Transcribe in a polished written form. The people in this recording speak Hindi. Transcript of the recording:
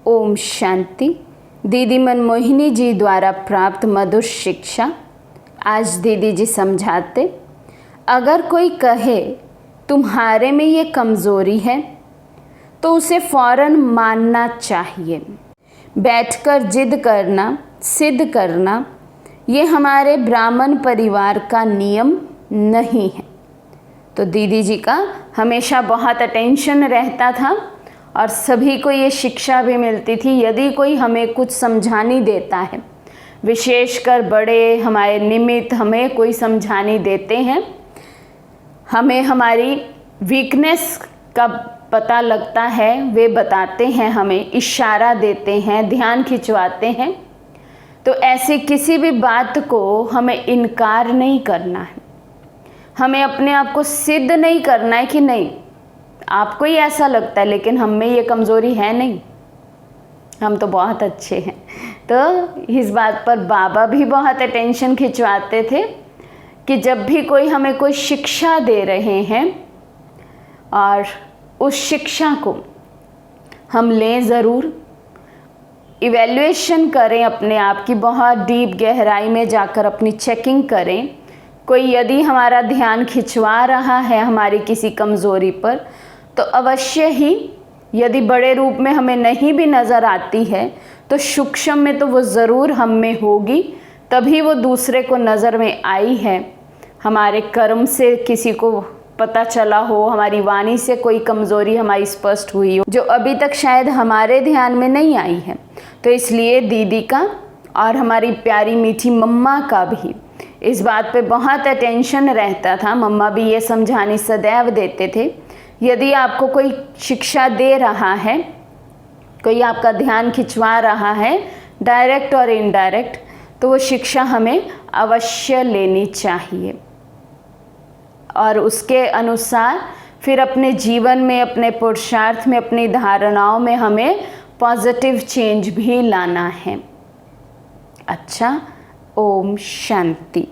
ओम शांति। दीदी मनमोहिनी जी द्वारा प्राप्त मधुर शिक्षा। आज दीदी जी समझाते, अगर कोई कहे तुम्हारे में ये कमज़ोरी है तो उसे फ़ौरन मानना चाहिए। बैठकर जिद करना, सिद्ध करना, ये हमारे ब्राह्मण परिवार का नियम नहीं है। तो दीदी जी का हमेशा बहुत अटेंशन रहता था और सभी को ये शिक्षा भी मिलती थी, यदि कोई हमें कुछ समझानी देता है, विशेषकर बड़े हमारे निमित्त हमें कोई समझानी देते हैं, हमें हमारी वीकनेस का पता लगता है, वे बताते हैं, हमें इशारा देते हैं, ध्यान खिंचवाते हैं, तो ऐसी किसी भी बात को हमें इनकार नहीं करना है। हमें अपने आप को सिद्ध नहीं करना है कि नहीं, आपको ही ऐसा लगता है लेकिन हम में ये कमज़ोरी है नहीं, हम तो बहुत अच्छे हैं। तो इस बात पर बाबा भी बहुत अटेंशन खिंचवाते थे कि जब भी कोई हमें कोई शिक्षा दे रहे हैं और उस शिक्षा को हम लें, ज़रूर इवैल्यूएशन करें, अपने आप की बहुत डीप गहराई में जाकर अपनी चेकिंग करें। कोई यदि हमारा ध्यान खिंचवा रहा है हमारी किसी कमज़ोरी पर, तो अवश्य ही, यदि बड़े रूप में हमें नहीं भी नज़र आती है तो सूक्ष्म में तो वो ज़रूर हम में होगी, तभी वो दूसरे को नज़र में आई है। हमारे कर्म से किसी को पता चला हो, हमारी वाणी से कोई कमज़ोरी हमारी स्पष्ट हुई हो जो अभी तक शायद हमारे ध्यान में नहीं आई है। तो इसलिए दीदी का और हमारी प्यारी मीठी मम्मा का भी इस बात पे बहुत अटेंशन रहता था। मम्मा भी ये समझाने सदैव देते थे, यदि आपको कोई शिक्षा दे रहा है, कोई आपका ध्यान खिंचवा रहा है, डायरेक्ट और इनडायरेक्ट, तो वो शिक्षा हमें अवश्य लेनी चाहिए और उसके अनुसार फिर अपने जीवन में, अपने पुरुषार्थ में, अपनी धारणाओं में हमें पॉजिटिव चेंज भी लाना है। अच्छा, ओम शांति।